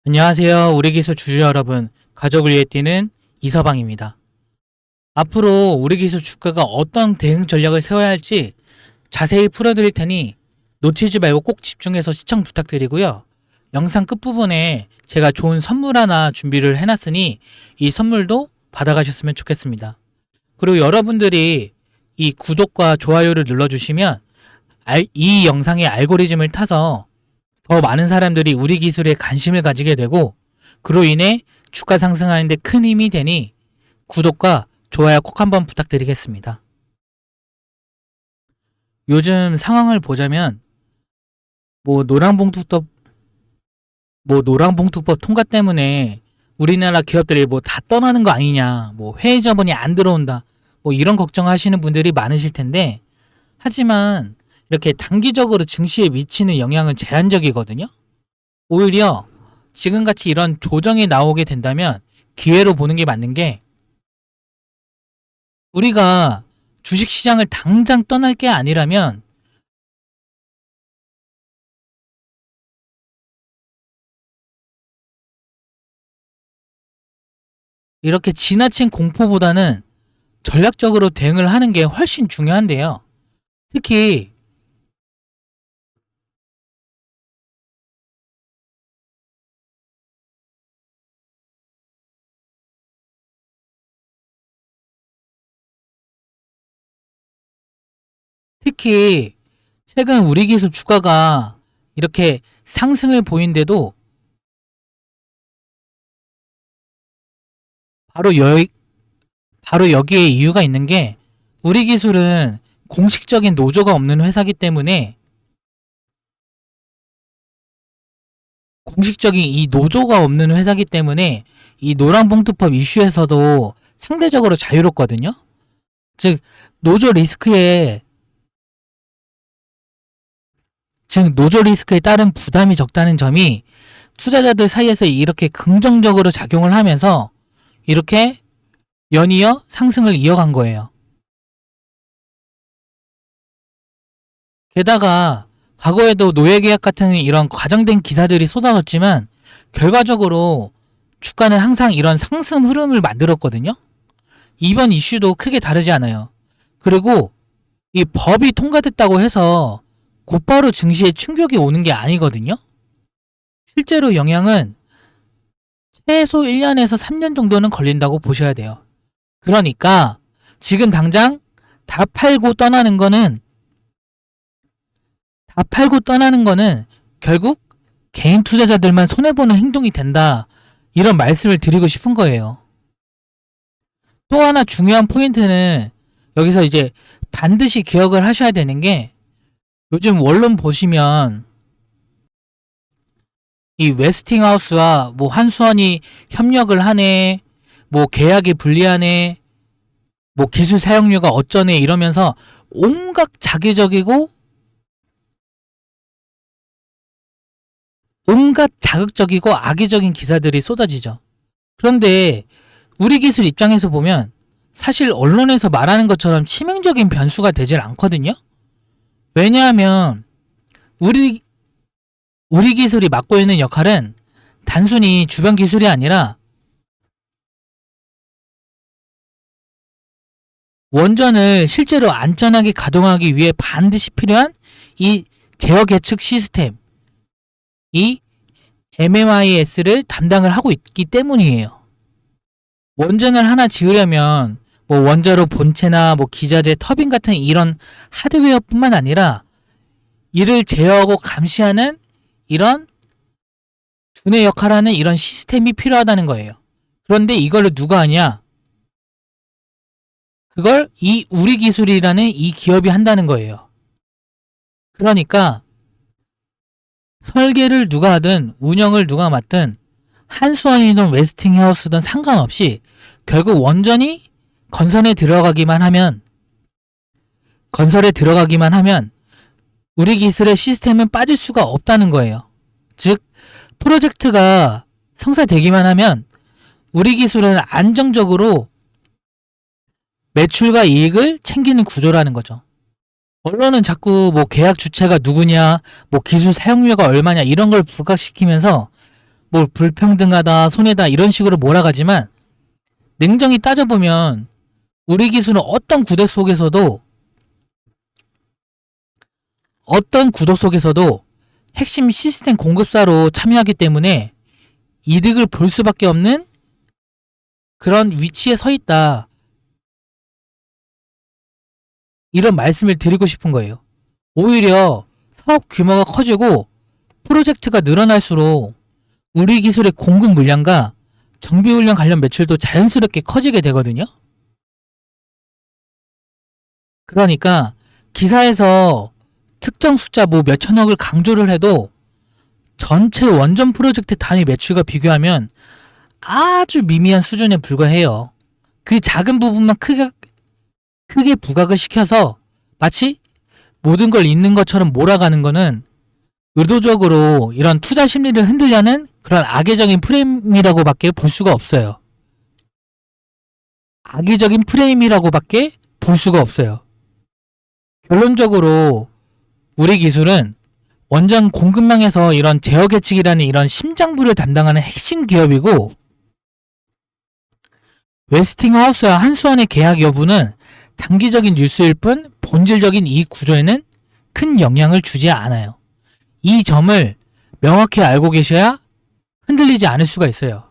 안녕하세요. 우리 기술 주주 여러분, 가족을 위해 뛰는 이서방입니다. 앞으로 우리 기술 주가가 어떤 대응 전략을 세워야 할지 자세히 풀어드릴 테니 놓치지 말고 꼭 집중해서 시청 부탁드리고요. 영상 끝부분에 제가 좋은 선물 하나 준비를 해놨으니 이 선물도 받아가셨으면 좋겠습니다. 그리고 여러분들이 이 구독과 좋아요를 눌러주시면 이 영상의 알고리즘을 타서 더 많은 사람들이 우리 기술에 관심을 가지게 되고 그로 인해 주가 상승하는 데 큰 힘이 되니 구독과 좋아요 꼭 한번 부탁드리겠습니다. 요즘 상황을 보자면 노랑봉투법 통과 때문에 우리나라 기업들이 다 떠나는 거 아니냐, 해외 자본이 안 들어온다, 이런 걱정하시는 분들이 많으실 텐데, 하지만 이렇게 단기적으로 증시에 미치는 영향은 제한적이거든요. 오히려 지금같이 이런 조정이 나오게 된다면 기회로 보는 게 맞는 게, 우리가 주식시장을 당장 떠날 게 아니라면 이렇게 지나친 공포보다는 전략적으로 대응을 하는 게 훨씬 중요한데요. 특히 최근 우리 기술 주가가 이렇게 상승을 보인데도 바로 여기에 이유가 있는 게, 우리 기술은 공식적인 노조가 없는 회사이기 때문에, 이 노란봉투법 이슈에서도 상대적으로 자유롭거든요. 즉 노조 리스크에 따른 부담이 적다는 점이 투자자들 사이에서 이렇게 긍정적으로 작용을 하면서 이렇게 연이어 상승을 이어간 거예요. 게다가 과거에도 노예계약 같은 이런 과장된 기사들이 쏟아졌지만 결과적으로 주가는 항상 이런 상승 흐름을 만들었거든요. 이번 이슈도 크게 다르지 않아요. 그리고 이 법이 통과됐다고 해서 곧바로 증시에 충격이 오는 게 아니거든요. 실제로 영향은 최소 1년에서 3년 정도는 걸린다고 보셔야 돼요. 그러니까 지금 당장 다 팔고 떠나는 거는 결국 개인 투자자들만 손해보는 행동이 된다, 이런 말씀을 드리고 싶은 거예요. 또 하나 중요한 포인트는 여기서 이제 반드시 기억을 하셔야 되는 게, 요즘 원론 보시면 이 웨스팅하우스와 한수원이 협력을 하네, 계약이 불리하네, 기술 사용료가 어쩌네 이러면서 온갖 자극적이고 악의적인 기사들이 쏟아지죠. 그런데 우리 기술 입장에서 보면 사실 언론에서 말하는 것처럼 치명적인 변수가 되질 않거든요. 왜냐하면 우리 기술이 맡고 있는 역할은 단순히 주변 기술이 아니라 원전을 실제로 안전하게 가동하기 위해 반드시 필요한 이 제어 계측 시스템, 이 MMIS를 담당을 하고 있기 때문이에요. 원전을 하나 지으려면 원자로 본체나 기자재, 터빈 같은 이런 하드웨어뿐만 아니라 이를 제어하고 감시하는 이런 두뇌 역할하는 이런 시스템이 필요하다는 거예요. 그런데 이걸 누가 하냐? 그걸 이 우리 기술이라는 이 기업이 한다는 거예요. 그러니까 설계를 누가 하든 운영을 누가 맡든 한수원이든 웨스팅하우스든 상관없이 결국 원전이 건설에 들어가기만 하면 우리 기술의 시스템은 빠질 수가 없다는 거예요. 즉 프로젝트가 성사되기만 하면 우리 기술은 안정적으로 매출과 이익을 챙기는 구조라는 거죠. 언론은 자꾸 계약 주체가 누구냐, 기술 사용료가 얼마냐 이런 걸 부각시키면서 뭐 불평등하다, 손해다 이런 식으로 몰아가지만 냉정히 따져보면 우리 기술은 어떤 구도 속에서도 핵심 시스템 공급사로 참여하기 때문에 이득을 볼 수밖에 없는 그런 위치에 서 있다. 이런 말씀을 드리고 싶은 거예요. 오히려 사업 규모가 커지고 프로젝트가 늘어날수록 우리 기술의 공급 물량과 정비 훈련 관련 매출도 자연스럽게 커지게 되거든요. 그러니까 기사에서 특정 숫자 뭐 몇천억을 강조를 해도 전체 원전 프로젝트 단위 매출과 비교하면 아주 미미한 수준에 불과해요. 그 작은 부분만 크게 부각을 시켜서 마치 모든 걸 있는 것처럼 몰아가는 거는 의도적으로 이런 투자 심리를 흔들려는 그런 악의적인 프레임이라고밖에 볼 수가 없어요. 악의적인 프레임이라고밖에 볼 수가 없어요. 결론적으로 우리 기술은 원전 공급망에서 이런 제어 계측이라는 이런 심장부를 담당하는 핵심 기업이고, 웨스팅하우스와 한수원의 계약 여부는 단기적인 뉴스일 뿐 본질적인 이익 구조에는 큰 영향을 주지 않아요. 이 점을 명확히 알고 계셔야 흔들리지 않을 수가 있어요.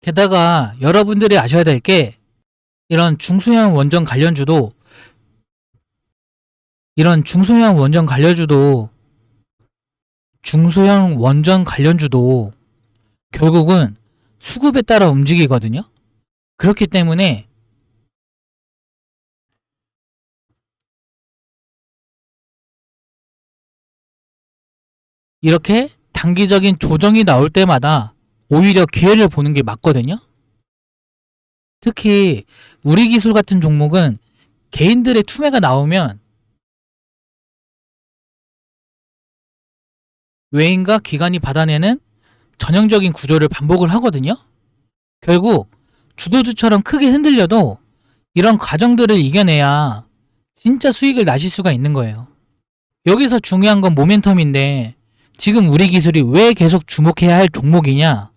게다가 여러분들이 아셔야 될 게 이런 중소형 원전 관련주도 결국은 수급에 따라 움직이거든요. 그렇기 때문에 이렇게 단기적인 조정이 나올 때마다 오히려 기회를 보는 게 맞거든요. 특히 우리 기술 같은 종목은 개인들의 투매가 나오면 외인과 기관이 받아내는 전형적인 구조를 반복을 하거든요. 결국 주도주처럼 크게 흔들려도 이런 과정들을 이겨내야 진짜 수익을 나실 수가 있는 거예요. 여기서 중요한 건 모멘텀인데 지금 우리 기술이 왜 계속 주목해야 할 종목이냐?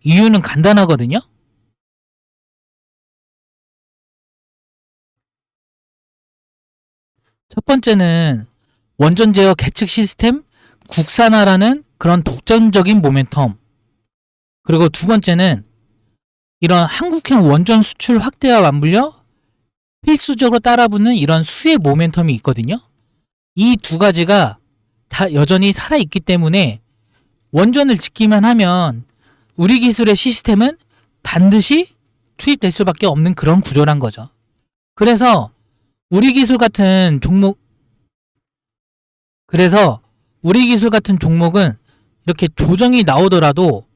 이유는 간단하거든요. 첫 번째는 원전 제어 계측 시스템 국산화라는 그런 독점적인 모멘텀. 그리고 두 번째는 이런 한국형 원전 수출 확대와 맞물려 필수적으로 따라붙는 이런 수혜 모멘텀이 있거든요. 이 두 가지가 다 여전히 살아있기 때문에 원전을 짓기만 하면 우리 기술의 시스템은 반드시 투입될 수밖에 없는 그런 구조란 거죠. 그래서 우리 기술 같은 종목, 그래서 우리 기술 같은 종목은 이렇게 조정이 나오더라도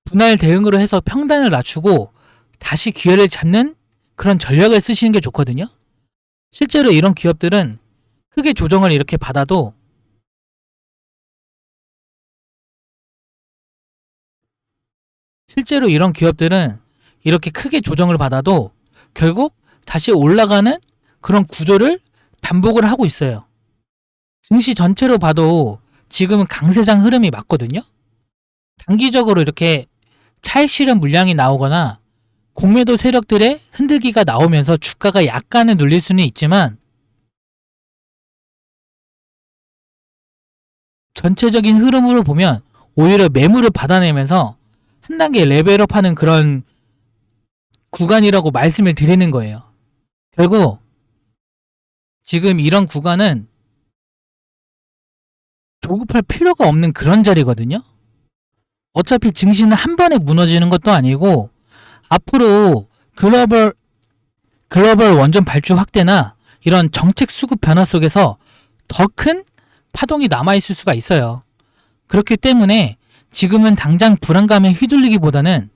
분할 대응으로 해서 평단을 낮추고 다시 기회를 잡는 그런 전략을 쓰시는 게 좋거든요. 실제로 이런 기업들은 크게 조정을 이렇게 받아도 결국 다시 올라가는 그런 구조를 반복을 하고 있어요. 증시 전체로 봐도 지금은 강세장 흐름이 맞거든요. 단기적으로 이렇게 차익 실현 물량이 나오거나 공매도 세력들의 흔들기가 나오면서 주가가 약간은 눌릴 수는 있지만 전체적인 흐름으로 보면 오히려 매물을 받아내면서 한 단계 레벨업하는 그런 구간이라고 말씀을 드리는 거예요. 결국 지금 이런 구간은 조급할 필요가 없는 그런 자리거든요. 어차피 증시는 한 번에 무너지는 것도 아니고 앞으로 글로벌 원전 발주 확대나 이런 정책 수급 변화 속에서 더 큰 파동이 남아있을 수가 있어요. 그렇기 때문에 지금은 당장 불안감에 휘둘리기보다는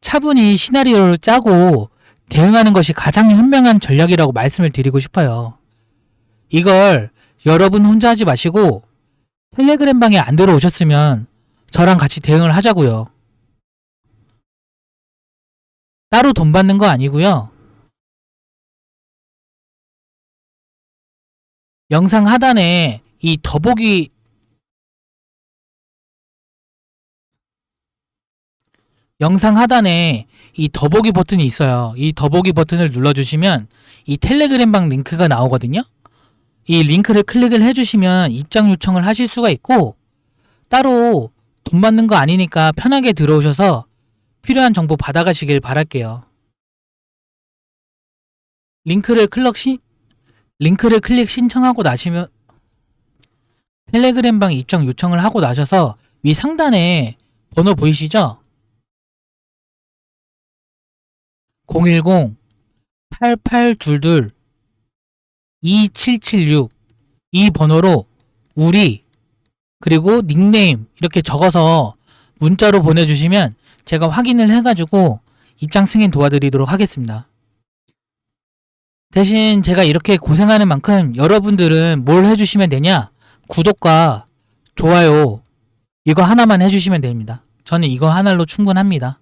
차분히 시나리오를 짜고 대응하는 것이 가장 현명한 전략이라고 말씀을 드리고 싶어요. 이걸 여러분 혼자 하지 마시고 텔레그램 방에 안 들어오셨으면 저랑 같이 대응을 하자고요. 따로 돈 받는 거 아니고요. 영상 하단에 이 더보기 영상 하단에 이 더보기 버튼이 있어요. 이 더보기 버튼을 눌러주시면 이 텔레그램방 링크가 나오거든요. 이 링크를 클릭을 해주시면 입장 요청을 하실 수가 있고, 따로 돈 받는 거 아니니까 편하게 들어오셔서 필요한 정보 받아가시길 바랄게요. 링크를 클릭 신청하고 나시면 텔레그램방 입장 요청을 하고 나셔서 위 상단에 번호 보이시죠? 010-8822-2776 이 번호로 우리 그리고 닉네임 이렇게 적어서 문자로 보내주시면 제가 확인을 해가지고 입장 승인 도와드리도록 하겠습니다. 대신 제가 이렇게 고생하는 만큼 여러분들은 뭘 해주시면 되냐? 구독과 좋아요 이거 하나만 해주시면 됩니다. 저는 이거 하나로 충분합니다.